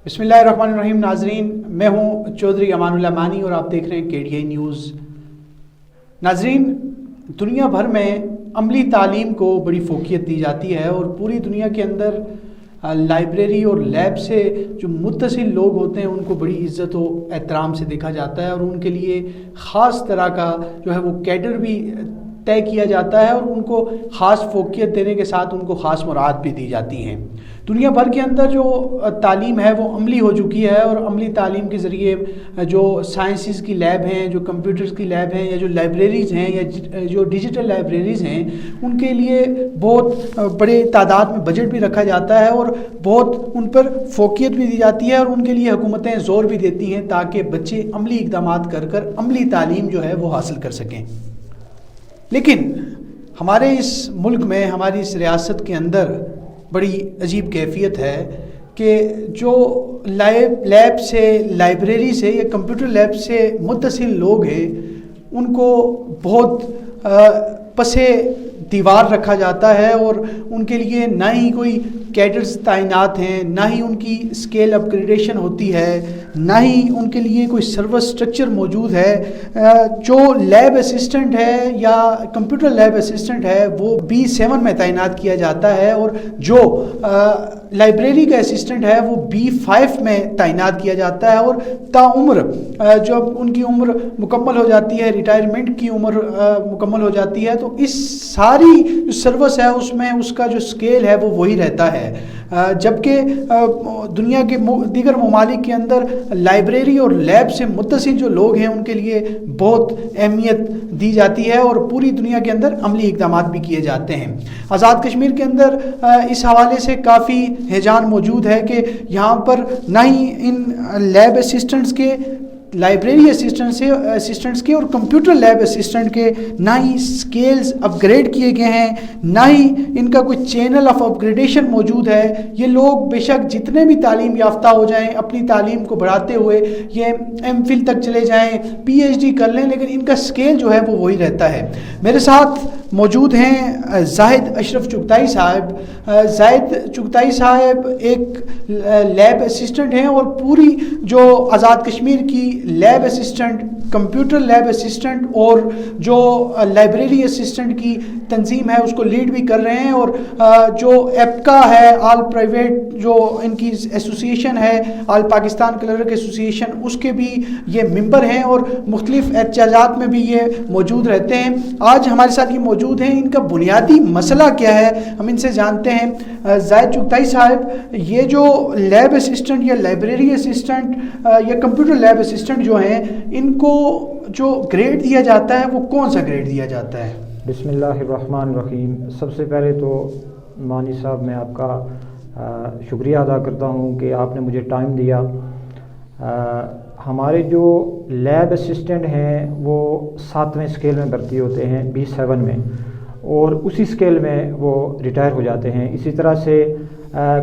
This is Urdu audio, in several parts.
بسم اللہ الرحمن الرحیم. ناظرین، میں ہوں چودھری امان اللہ مانی اور آپ دیکھ رہے ہیں KDI نیوز. ناظرین، دنیا بھر میں عملی تعلیم کو بڑی فوقیت دی جاتی ہے اور پوری دنیا کے اندر لائبریری اور لیب سے جو متصل لوگ ہوتے ہیں ان کو بڑی عزت و احترام سے دیکھا جاتا ہے اور ان کے لیے خاص طرح کا جو ہے وہ کیڈر بھی طے کیا جاتا ہے اور ان کو خاص فوقیت دینے کے ساتھ ان کو خاص مراعات بھی دی جاتی ہیں. دنیا بھر کے اندر جو تعلیم ہے وہ عملی ہو چکی ہے اور عملی تعلیم کے ذریعے جو سائنسز کی لیب ہیں، جو کمپیوٹرز کی لیب ہیں، یا جو لائبریریز ہیں یا جو ڈیجیٹل لائبریریز ہیں، ان کے لیے بہت بڑے تعداد میں بجٹ بھی رکھا جاتا ہے اور بہت ان پر فوقیت بھی دی جاتی ہے اور ان کے لیے حکومتیں زور بھی دیتی ہیں تاکہ بچے عملی اقدامات کر عملی تعلیم جو ہے وہ حاصل کر سکیں. لیکن ہمارے اس ملک میں، ہماری اس ریاست کے اندر بڑی عجیب کیفیت ہے کہ جو لیب سے، لائبریری سے یا کمپیوٹر لیب سے متصل لوگ ہیں ان کو بہت پسے دیوار رکھا جاتا ہے اور ان کے لیے نہ ہی کوئی کیڈرز تعینات ہیں، نہ ہی ان کی اسکیل اپ گریڈیشن ہوتی ہے، نہ ہی ان کے لیے کوئی سرور سٹرکچر موجود ہے. جو لیب اسسٹنٹ ہے یا کمپیوٹر لیب اسسٹنٹ ہے وہ B7 میں تعینات کیا جاتا ہے اور جو لائبریری کا اسسٹنٹ ہے وہ B5 میں تعینات کیا جاتا ہے اور تاعمر جب ان کی عمر مکمل ہو جاتی ہے، ریٹائرمنٹ کی عمر مکمل ہو جاتی ہے، تو اس ساری جو سروس ہے اس میں اس کا جو اسکیل ہے وہ وہی رہتا ہے. جبکہ دنیا کے دیگر ممالک کے اندر لائبریری اور لیب سے متصل جو لوگ ہیں ان کے لیے بہت اہمیت دی جاتی ہے اور پوری دنیا کے اندر عملی اقدامات بھی کیے جاتے ہیں. آزاد کشمیر کے اندر اس حوالے سے کافی ہیجان موجود ہے کہ یہاں پر نہ ہی ان لیب اسسٹنٹس کے، لائبریری اسسٹنٹس کے اور کمپیوٹر لیب اسسٹنٹ کے نہ ہی سکیلز اپ گریڈ کیے گئے ہیں، نہ ہی ان کا کوئی چینل آف اپ گریڈیشن موجود ہے. یہ لوگ بے شک جتنے بھی تعلیم یافتہ ہو جائیں، اپنی تعلیم کو بڑھاتے ہوئے یہ MPhil تک چلے جائیں، PhD کر لیں، لیکن ان کا سکیل جو ہے وہ وہی رہتا ہے. میرے ساتھ موجود ہیں زاہد اشرف چغتائی صاحب. زاہد چغتائی صاحب ایک لیب اسسٹنٹ ہیں اور پوری جو آزاد کشمیر کی lab assistant, computer lab assistant اور جو لائبریری اسسٹنٹ کی تنظیم ہے اس کو لیڈ بھی کر رہے ہیں اور جو ایپکا ہے، آل پرائیویٹ جو ان کی ایسوسیشن ہے، آل پاکستان کلرک ایسوسیشن، اس کے بھی یہ ممبر ہیں اور مختلف احتجاجات میں بھی یہ موجود رہتے ہیں. آج ہمارے ساتھ یہ موجود ہیں. ان کا بنیادی مسئلہ کیا ہے ہم ان سے جانتے ہیں. زاہد چغتائی صاحب، یہ جو لیب اسسٹنٹ یا لائبریری اسسٹنٹ یا کمپیوٹر لیب اسسٹنٹ جو ہیں، ان کو جو گریڈ دیا جاتا ہے وہ کون سا گریڈ دیا جاتا ہے؟ بسم اللہ الرحمن الرحیم. سب سے پہلے تو مانی صاحب میں آپ کا شکریہ ادا کرتا ہوں کہ آپ نے مجھے ٹائم دیا. ہمارے جو لیب اسسٹنٹ ہیں وہ 7ویں اسکیل میں بھرتی ہوتے ہیں، B7 میں، اور اسی اسکیل میں وہ ریٹائر ہو جاتے ہیں. اسی طرح سے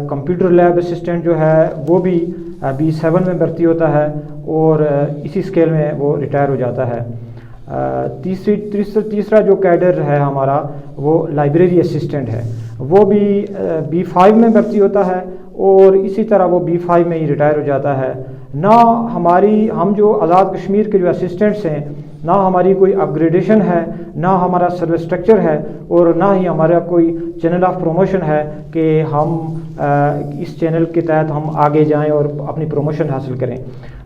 کمپیوٹر لیب اسسٹنٹ جو ہے وہ بھی B7 میں بھرتی ہوتا ہے اور اسی اسکیل میں وہ ریٹائر ہو جاتا ہے. تیسرا جو کیڈر ہے ہمارا وہ لائبریری اسسٹنٹ ہے، وہ بھی B5 میں بھرتی ہوتا ہے اور اسی طرح وہ B5 میں ہی ریٹائر ہو جاتا ہے. نہ ہم جو آزاد کشمیر کے جو اسسٹنٹس ہیں، نہ ہماری کوئی اپ گریڈیشن ہے، نہ ہمارا سروس اسٹرکچر ہے اور نہ ہی ہمارا کوئی چینل آف پروموشن ہے کہ ہم اس چینل کے تحت ہم آگے جائیں اور اپنی پروموشن حاصل کریں.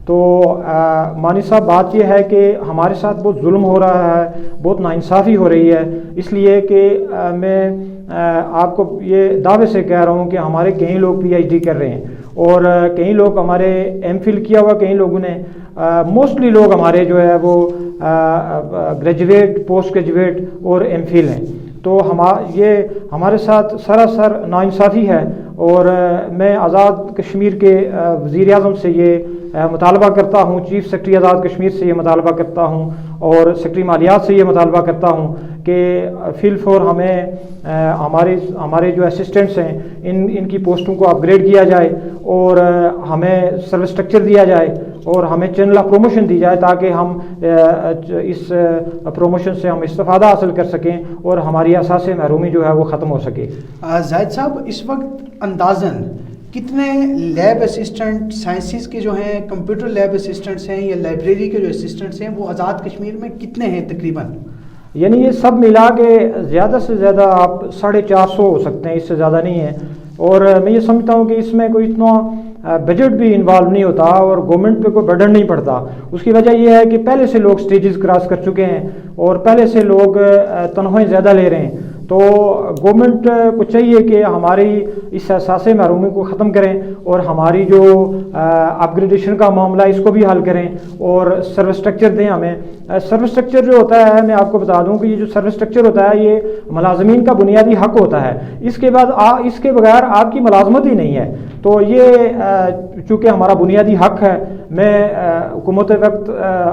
تو مانی صاحب، بات یہ ہے کہ ہمارے ساتھ بہت ظلم ہو رہا ہے، بہت ناانصافی ہو رہی ہے. اس لیے کہ میں آپ کو یہ دعوے سے کہہ رہا ہوں کہ ہمارے کئی لوگ PhD کر رہے ہیں اور کئی لوگ ہمارے MPhil کیا ہوا، کئی لوگوں نے موسٹلی لوگ ہمارے جو ہے وہ گریجویٹ، پوسٹ گریجویٹ اور MPhil ہیں. تو یہ ہمارے ساتھ سراسر ناانصافی ہے اور میں آزاد کشمیر کے وزیر اعظم سے یہ مطالبہ کرتا ہوں، چیف سیکرٹری آزاد کشمیر سے یہ مطالبہ کرتا ہوں اور سیکرٹری مالیات سے یہ مطالبہ کرتا ہوں کہ فی الفور ہمیں ہمارے جو اسسٹنٹس ہیں ان کی پوسٹوں کو اپ گریڈ کیا جائے اور ہمیں سروس اسٹرکچر دیا جائے اور ہمیں چینل آف پروموشن دی جائے تاکہ ہم اس پروموشن سے ہم استفادہ حاصل کر سکیں اور ہماری اساس محرومی جو ہے وہ ختم ہو سکے. زاہد صاحب، اس وقت اندازاً کتنے لیب اسسٹنٹ سائنسز کے جو ہیں، کمپیوٹر لیب اسسٹنٹس ہیں یا لائبریری کے جو اسسٹنٹس ہیں، وہ آزاد کشمیر میں کتنے ہیں تقریباً؟ یعنی یہ سب ملا کے زیادہ سے زیادہ آپ 450 ہو سکتے ہیں، اس سے زیادہ نہیں ہے. اور میں یہ سمجھتا ہوں کہ اس میں کوئی اتنا بجٹ بھی انوالو نہیں ہوتا اور گورنمنٹ پہ کوئی برڈن نہیں پڑتا. اس کی وجہ یہ ہے کہ پہلے سے لوگ سٹیجز کراس کر چکے ہیں اور پہلے سے لوگ تنخواہیں زیادہ لے رہے ہیں. تو گورنمنٹ کو چاہیے کہ ہماری اس احساس محرومی کو ختم کریں اور ہماری جو اپ گریڈیشن کا معاملہ ہے اس کو بھی حل کریں اور سروس اسٹرکچر دیں ہمیں. سروس اسٹرکچر جو ہوتا ہے، میں آپ کو بتا دوں کہ یہ جو سروس اسٹرکچر ہوتا ہے یہ ملازمین کا بنیادی حق ہوتا ہے. اس کے بعد اس کے بغیر آپ کی ملازمت ہی نہیں ہے. تو یہ چونکہ ہمارا بنیادی حق ہے، میں حکومت وقت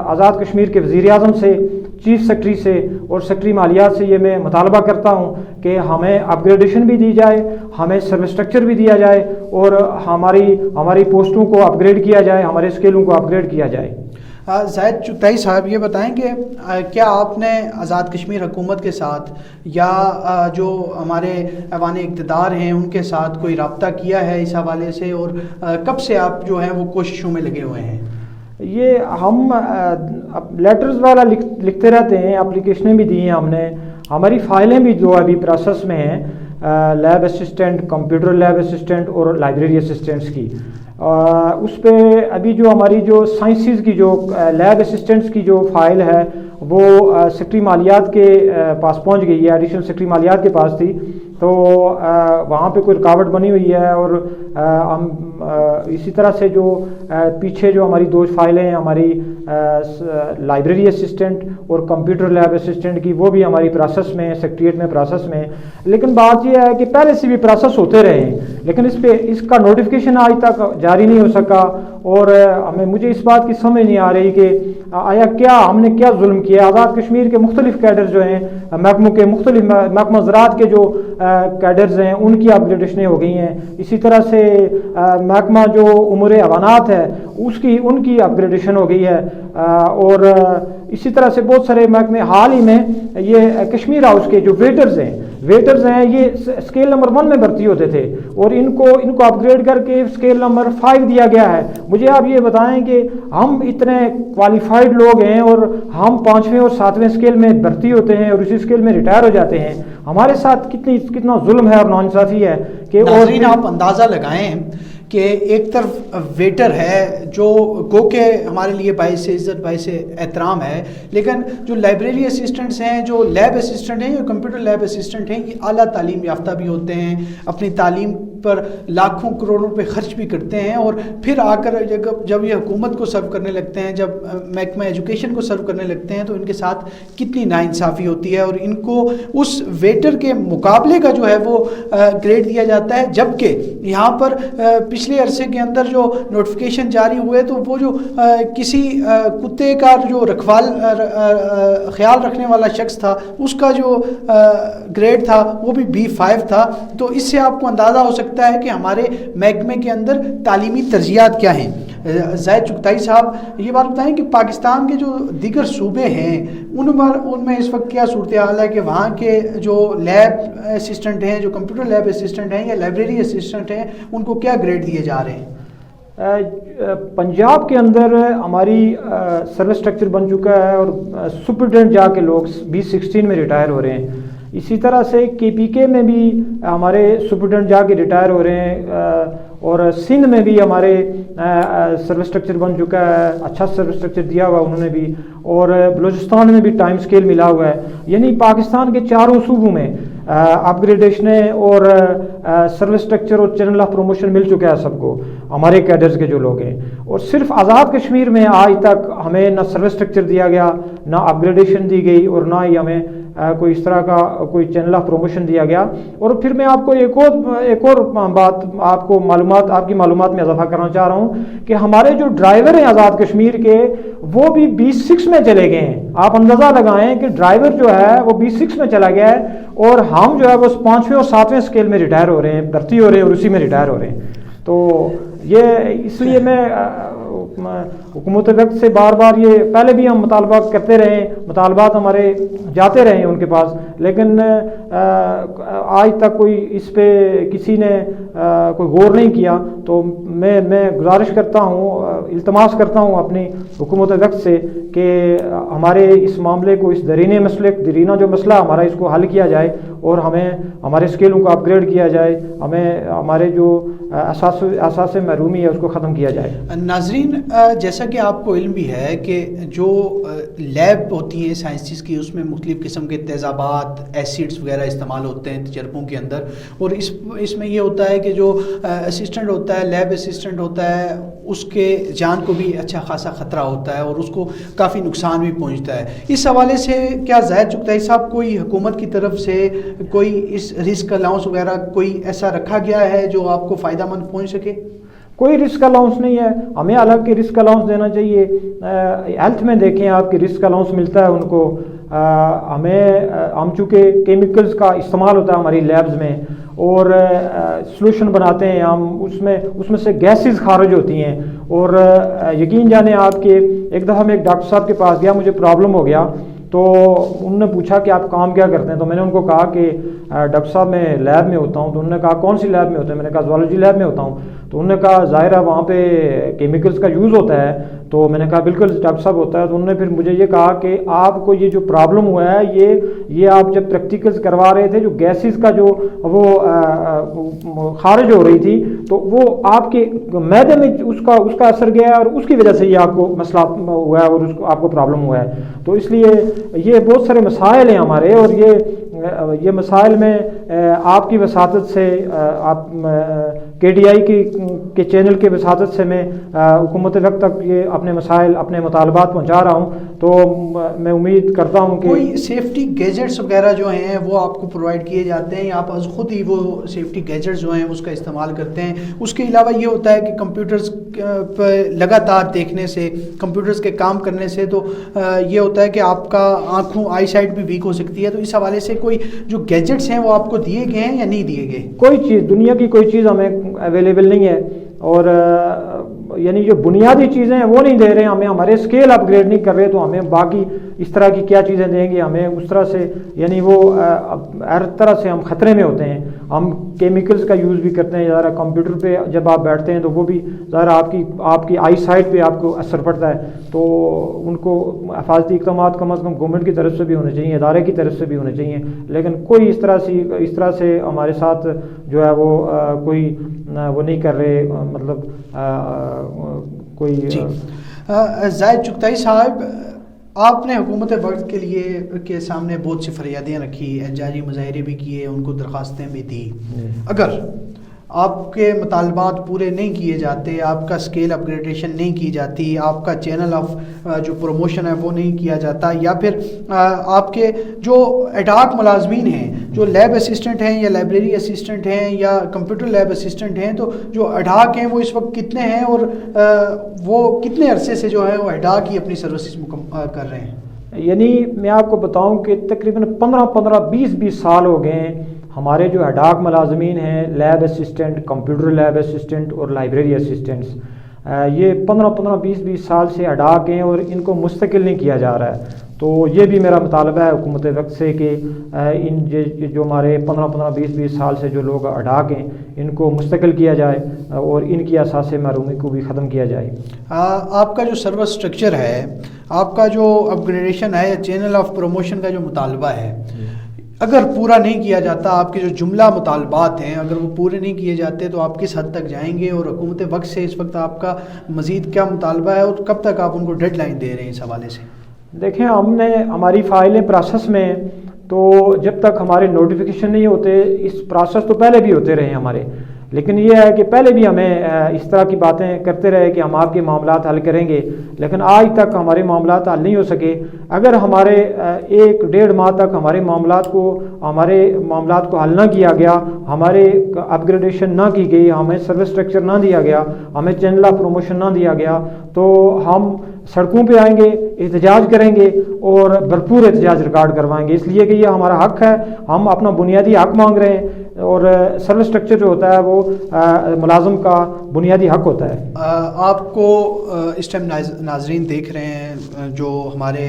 آزاد کشمیر کے وزیر اعظم سے، چیف سیکرٹری سے اور سیکرٹری مالیات سے یہ میں مطالبہ کرتا ہوں کہ ہمیں اپ گریڈیشن بھی دی جائے، ہمیں سروس اسٹرکچر بھی دیا جائے اور ہماری پوسٹوں کو اپ گریڈ کیا جائے، ہمارے اسکیلوں کو اپ گریڈ کیا جائے. زاہد چغتائی صاحب، یہ بتائیں کہ کیا آپ نے آزاد کشمیر حکومت کے ساتھ یا جو ہمارے ایوان اقتدار ہیں ان کے ساتھ کوئی رابطہ کیا ہے اس حوالے سے، اور کب سے آپ جو ہیں وہ کوششوں میں لگے ہوئے ہیں؟ یہ ہم لیٹرز والا لکھتے رہتے ہیں، اپلیکیشنیں بھی دی ہیں ہم نے، ہماری فائلیں بھی جو ابھی پروسیس میں ہیں، lab assistant, computer lab assistant اور لائبریری اسسٹنٹس کی. اس پہ ابھی جو ہماری جو سائنسز کی جو لیب اسسٹنٹس کی جو فائل ہے وہ سیکرٹری مالیات کے پاس پہنچ گئی ہے، ایڈیشنل سیکرٹری مالیات کے پاس تھی. تو وہاں پہ کوئی رکاوٹ بنی ہوئی ہے اور ہم اسی طرح سے جو پیچھے جو ہماری دو فائلیں ہیں، ہماری لائبریری اسسٹنٹ اور کمپیوٹر لیب اسسٹنٹ کی، وہ بھی ہماری پروسیس میں، سیکریٹریٹ میں پروسیس میں. لیکن بات یہ ہے کہ پہلے سے بھی پروسیس ہوتے رہے ہیں لیکن اس کا نوٹیفیکیشن آج تک جاری نہیں ہو سکا. اور مجھے اس بات کی سمجھ نہیں آ رہی کہ آیا ہم نے کیا ظلم کیا. آزاد کشمیر کے مختلف کیڈر جو ہیں، محکموں کے مختلف محکمہ زراعت کے جو کیڈرز ہیں ان کی اپ گریڈیشنیں ہو گئی ہیں. اسی طرح سے محکمہ جو امور حیوانات ہے ان کی اپ گریڈیشن ہو گئی ہے. اور اسی طرح سے بہت سارے محکمے، حال ہی میں یہ کشمیر ہاؤس کے جو ویٹرز ہیں یہ اسکیل نمبر 1 میں بھرتی ہوتے تھے اور ان کو اپ گریڈ کر کے اسکیل نمبر 5 دیا گیا ہے. مجھے آپ یہ بتائیں کہ ہم اتنے کوالیفائڈ لوگ ہیں اور ہم 5ویں اور 7ویں اسکیل میں بھرتی ہوتے ہیں اور اسی اسکیل میں ریٹائر ہو جاتے ہیں. ہمارے ساتھ کتنا ظلم ہے اور ناانصافی ہے کہ ناظرین آپ اندازہ لگائیں کہ ایک طرف ویٹر ہے جو گو کہ ہمارے لیے باعث عزت، باعث احترام ہے، لیکن جو لائبریری اسسٹنٹس ہیں، جو لیب اسسٹنٹ ہیں، جو کمپیوٹر لیب اسسٹنٹ ہیں، یہ اعلیٰ تعلیم یافتہ بھی ہوتے ہیں، اپنی تعلیم پر لاکھوں کروڑوں روپے خرچ بھی کرتے ہیں، اور پھر آ کر جب یہ حکومت کو سرو کرنے لگتے ہیں، جب محکمہ ایجوکیشن کو سرو کرنے لگتے ہیں، تو ان کے ساتھ کتنی ناانصافی ہوتی ہے اور ان کو اس ویٹر کے مقابلے کا جو ہے وہ گریڈ دیا جاتا ہے. جبکہ یہاں پر پچھلے عرصے کے اندر جو نوٹیفیکیشن جاری ہوئے تو وہ جو کسی کتے کا جو خیال رکھنے والا شخص تھا اس کا جو گریڈ تھا وہ بھی B5 تھا. تو اس سے آپ کو اندازہ ہو سکتا ہے کہ ہمارے محکمے کے اندر تعلیمی ترجیحات کیا ہیں. زاہد چغتائی صاحب، یہ بات بتائیں کہ پاکستان کے جو دیگر صوبے ہیں ان میں اس وقت کیا صورتحال ہے کہ وہاں کے جو لیب اسسٹنٹ ہیں، جو کمپیوٹر لیب اسسٹنٹ ہیں یا لائبریری اسسٹنٹ ہیں، ان کو کیا گریڈ دیے جا رہے ہیں؟ پنجاب کے اندر ہماری سروس اسٹرکچر بن چکا ہے اور سپرڈنٹ جا کے لوگ B16 میں ریٹائر ہو رہے ہیں. اسی طرح سے KPK میں بھی ہمارے سپرڈنٹ جا کے ریٹائر ہو رہے ہیں اور سندھ میں بھی ہمارے سروس اسٹرکچر بن چکا ہے، اچھا سروس اسٹرکچر دیا ہوا انہوں نے بھی، اور بلوچستان میں بھی ٹائم سکیل ملا ہوا ہے. یعنی پاکستان کے چاروں صوبوں میں اپ گریڈیشنیں اور سروس اسٹرکچر اور چینل آف پروموشن مل چکا ہے سب کو، ہمارے کیڈرز کے جو لوگ ہیں. اور صرف آزاد کشمیر میں آج تک ہمیں نہ سروس اسٹرکچر دیا گیا، نہ اپ گریڈیشن دی گئی اور نہ ہی ہمیں کوئی اس طرح کا کوئی چینل آف پروموشن دیا گیا. اور پھر میں آپ کو ایک اور بات آپ کی معلومات میں اضافہ کرنا چاہ رہا ہوں کہ ہمارے جو ڈرائیور ہیں آزاد کشمیر کے وہ بھی B6 میں چلے گئے ہیں. آپ اندازہ لگائیں کہ ڈرائیور جو ہے وہ B6 میں چلا گیا ہے اور ہم جو ہے وہ 5ویں اور 7ویں اسکیل میں ریٹائر ہو رہے ہیں، بھرتی ہو رہے ہیں اور اسی میں ریٹائر ہو رہے ہیں. تو یہ اس لیے میں حکومت وقت سے بار بار یہ پہلے بھی ہم مطالبات کرتے رہے ہیں، مطالبات ہمارے جاتے رہے ہیں ان کے پاس، لیکن آج تک کوئی اس پہ کسی نے کوئی غور نہیں کیا. تو میں گزارش کرتا ہوں، التماس کرتا ہوں اپنی حکومت وقت سے کہ ہمارے اس معاملے کو، اس درینہ جو مسئلہ ہمارا، اس کو حل کیا جائے اور ہمیں ہمارے اسکیلوں کو اپ گریڈ کیا جائے، ہمیں ہمارے جو اساس محرومی ہے اس کو ختم کیا جائے. ناظرین، جیسا کہ آپ کو علم بھی ہے کہ جو لیب ہوتی ہیں سائنسز کی، اس میں مختلف قسم کے تیزابات، ایسیڈز وغیرہ استعمال ہوتے ہیں تجربوں کے اندر، اور اس میں یہ ہوتا ہے کہ جو اسسٹنٹ ہوتا ہے، لیب اسسٹنٹ ہوتا ہے، اس کے جان کو بھی اچھا خاصا خطرہ ہوتا ہے اور اس کو کافی نقصان بھی پہنچتا ہے. اس حوالے سے کیا زاہد چغتائی صاحب کوئی حکومت کی طرف سے کوئی اس رسک الاؤنس وغیرہ کوئی ایسا رکھا گیا ہے جو آپ کو فائدہ مند پہنچ سکے؟ کوئی رسک الاؤنس نہیں ہے، ہمیں الگ کے رسک الاؤنس دینا چاہیے. ہیلتھ میں دیکھیں آپ کی رسک الاؤنس ملتا ہے ان کو. ہم چونکہ کیمیکلز کا استعمال ہوتا ہے ہماری لیبز میں اور سلوشن بناتے ہیں ہم، اس میں سے گیسز خارج ہوتی ہیں، اور یقین جانیں آپ کہ ایک دفعہ میں ایک ڈاکٹر صاحب کے پاس گیا، مجھے پرابلم ہو گیا، تو انہوں نے پوچھا کہ آپ کام کیا کرتے ہیں؟ تو میں نے ان کو کہا کہ ڈاکٹر صاحب میں لیب میں ہوتا ہوں. تو انہوں نے کہا کون سی لیب میں ہوتے ہیں؟ میں نے کہا زوالوجی لیب میں ہوتا ہوں. تو انہوں نے کہا ظاہر ہے وہاں پہ کیمیکلز کا یوز ہوتا ہے. تو میں نے کہا بالکل ڈاکٹر صاحب ہوتا ہے. تو انہوں نے پھر مجھے یہ کہا کہ آپ کو یہ جو پرابلم ہوا ہے یہ آپ جب پریکٹیکلز کروا رہے تھے، جو گیسز کا جو وہ خارج ہو رہی تھی، تو وہ آپ کے معدے میں اس کا اثر گیا ہے اور اس کی وجہ سے یہ آپ کو مسئلہ ہوا ہے اور اس کو آپ کو پرابلم ہوا ہے. تو اس لیے یہ بہت سارے مسائل ہیں ہمارے، اور یہ مسائل میں آپ کی وساطت سے، آپ KDI کے چینل کے وساطت سے میں حکومت وقت تک یہ اپنے مسائل، اپنے مطالبات پہنچا رہا ہوں. تو میں امید کرتا ہوں کہ کوئی سیفٹی گیجٹس وغیرہ جو ہیں وہ آپ کو پرووائڈ کیے جاتے ہیں، یا آپ خود ہی وہ سیفٹی گیجٹس جو ہیں اس کا استعمال کرتے ہیں؟ اس کے علاوہ یہ ہوتا ہے کہ کمپیوٹرز پہ لگاتار دیکھنے سے، کمپیوٹرز کے کام کرنے سے تو یہ ہوتا ہے کہ آپ کا آئی سائٹ بھی ویک ہو سکتی ہے. تو اس حوالے سے کوئی جو گیجٹس ہیں وہ آپ کو دیے گئے ہیں یا نہیں دیے گئے؟ کوئی چیز، دنیا کی کوئی چیز ہمیں اویلیبل نہیں ہے، اور یعنی جو بنیادی چیزیں ہیں وہ نہیں دے رہے ہیں ہمیں، ہمارے اسکیل اپ گریڈ نہیں کر رہے، تو ہمیں باقی اس طرح کی کیا چیزیں دیں گے ہمیں؟ اس طرح سے یعنی وہ ہر طرح سے ہم خطرے میں ہوتے ہیں. ہم کیمیکلز کا یوز بھی کرتے ہیں، ذرا کمپیوٹر پہ جب آپ بیٹھتے ہیں تو وہ بھی ذرا آپ کی آئی سائٹ پہ آپ کو اثر پڑتا ہے. تو ان کو حفاظتی اقدامات کم از کم گورنمنٹ کی طرف سے بھی ہونے چاہیے، ادارے کی طرف سے بھی ہونے چاہیے، لیکن کوئی اس طرح سے ہمارے ساتھ جو ہے وہ کوئی وہ نہیں کر رہے، مطلب کوئی. زاہد چغتائی صاحب، آپ نے حکومت وقت کے سامنے بہت سی فریادیں رکھی، احتجاجی مظاہرے بھی کیے، ان کو درخواستیں بھی دی. اگر آپ کے مطالبات پورے نہیں کیے جاتے، آپ کا اسکیل اپ گریڈیشن نہیں کی جاتی، آپ کا چینل آف جو پروموشن ہے وہ نہیں کیا جاتا، یا پھر آپ کے جو ایڈاک ملازمین ہیں، جو لیب اسسٹنٹ ہیں یا لائبریری اسسٹنٹ ہیں یا کمپیوٹر لیب اسسٹنٹ ہیں، تو جو ایڈاک ہیں وہ اس وقت کتنے ہیں اور وہ کتنے عرصے سے جو ہے وہ ایڈاک ہی اپنی سروسز کر رہے ہیں؟ یعنی میں آپ کو بتاؤں کہ تقریباً 15-20 سال ہو گئے ہیں ہمارے جو ایڈاک ملازمین ہیں، lab assistant, computer lab assistant اور لائبریری اسسٹنٹس، یہ 15-20 سال سے ایڈاک ہیں اور ان کو مستقل نہیں کیا جا رہا ہے. تو یہ بھی میرا مطالبہ ہے حکومت وقت سے کہ ان جو ہمارے 15-20 سال سے جو لوگ ایڈاک ہیں ان کو مستقل کیا جائے اور ان کی اساس محرومی کو بھی ختم کیا جائے. آپ کا جو سروس اسٹرکچر ہے، آپ کا جو اپ گریڈیشن ہے، چینل آف پروموشن کا جو مطالبہ ہے، اگر پورا نہیں کیا جاتا، آپ کے جو جملہ مطالبات ہیں اگر وہ پورے نہیں کیے جاتے تو آپ کس حد تک جائیں گے؟ اور حکومت وقت سے اس وقت آپ کا مزید کیا مطالبہ ہے اور کب تک آپ ان کو ڈیڈ لائن دے رہے ہیں اس حوالے سے؟ دیکھیں، ہم نے ہماری فائلیں پروسیس میں، تو جب تک ہمارے نوٹیفیکیشن نہیں ہوتے، اس پروسیس تو پہلے بھی ہوتے رہے ہمارے، لیکن یہ ہے کہ پہلے بھی ہمیں اس طرح کی باتیں کرتے رہے کہ ہم آپ کے معاملات حل کریں گے، لیکن آج تک ہمارے معاملات حل نہیں ہو سکے. اگر ہمارے 1-1.5 ماہ تک ہمارے معاملات کو حل نہ کیا گیا، ہمارے اپ گریڈیشن نہ کی گئی، ہمیں سروس اسٹرکچر نہ دیا گیا، ہمیں چینل آف پروموشن نہ دیا گیا، تو ہم سڑکوں پہ آئیں گے، احتجاج کریں گے اور بھرپور احتجاج ریکارڈ کروائیں گے، اس لیے کہ یہ ہمارا حق ہے. ہم اپنا بنیادی حق مانگ رہے ہیں. اور سروس اسٹرکچر جو ہوتا ہے وہ ملازم کا بنیادی حق ہوتا ہے۔ آپ کو اس ٹائم ناظرین دیکھ رہے ہیں جو ہمارے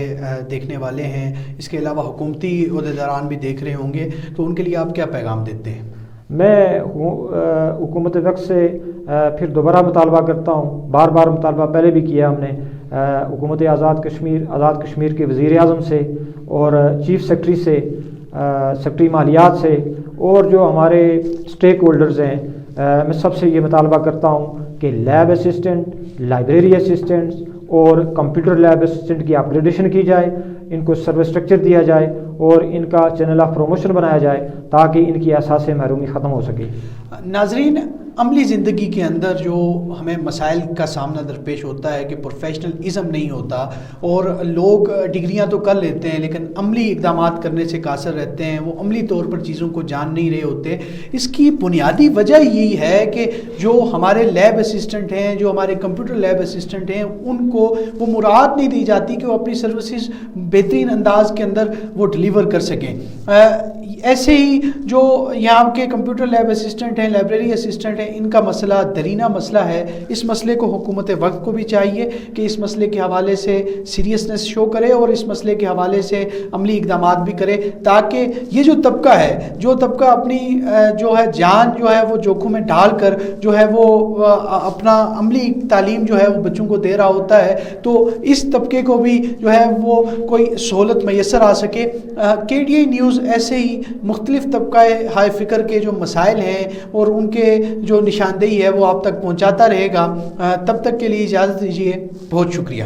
دیکھنے والے ہیں، اس کے علاوہ حکومتی عہدیداران بھی دیکھ رہے ہوں گے، تو ان کے لیے آپ کیا پیغام دیتے ہیں؟ میں حکومت وقت سے پھر دوبارہ مطالبہ کرتا ہوں، بار بار مطالبہ پہلے بھی کیا ہم نے، حکومت آزاد کشمیر کے وزیر اعظم سے اور چیف سیکرٹری سے، سیکرٹری مالیات سے، اور جو ہمارے اسٹیک ہولڈرز ہیں، میں سب سے یہ مطالبہ کرتا ہوں کہ لیب اسسٹنٹ، لائبریری اسسٹنٹس اور کمپیوٹر لیب اسسٹنٹ کی اپگریڈیشن کی جائے، ان کو سروس اسٹرکچر دیا جائے اور ان کا چینل آف پروموشن بنایا جائے تاکہ ان کی احساس محرومی ختم ہو سکے۔ ناظرین، عملی زندگی کے اندر جو ہمیں مسائل کا سامنا درپیش ہوتا ہے کہ پروفیشنلزم نہیں ہوتا اور لوگ ڈگریاں تو کر لیتے ہیں لیکن عملی اقدامات کرنے سے قاصر رہتے ہیں، وہ عملی طور پر چیزوں کو جان نہیں رہے ہوتے۔ اس کی بنیادی وجہ یہی ہے کہ جو ہمارے لیب اسسٹنٹ ہیں، جو ہمارے کمپیوٹر لیب اسسٹنٹ ہیں، ان کو وہ مراعات نہیں دی جاتی کہ وہ اپنی سروسز بہترین انداز کے اندر وہ ڈلیور کر سکیں۔ ایسے ہی جو یہاں کے کمپیوٹر لیب اسسٹنٹ ہیں، لائبریری اسسٹنٹ ہیں، ان کا مسئلہ درینہ مسئلہ ہے۔ اس مسئلے کو حکومت وقت کو بھی چاہیے کہ اس مسئلے کے حوالے سے سیریسنس شو کرے اور اس مسئلے کے حوالے سے عملی اقدامات بھی کرے، تاکہ یہ جو طبقہ ہے، جو طبقہ اپنی جو ہے جان جو ہے وہ جوکھوں میں ڈال کر جو ہے وہ اپنا عملی تعلیم جو ہے وہ بچوں کو دے رہا ہوتا ہے، تو اس طبقے کو بھی جو ہے وہ کوئی سہولت میسر آ سکے۔ KDI نیوز ایسے ہی مختلف طبقہ ہائے فکر کے جو مسائل ہیں اور ان کے جو نشاندہی ہے وہ آپ تک پہنچاتا رہے گا۔ تب تک کے لیے اجازت دیجیے، بہت شکریہ۔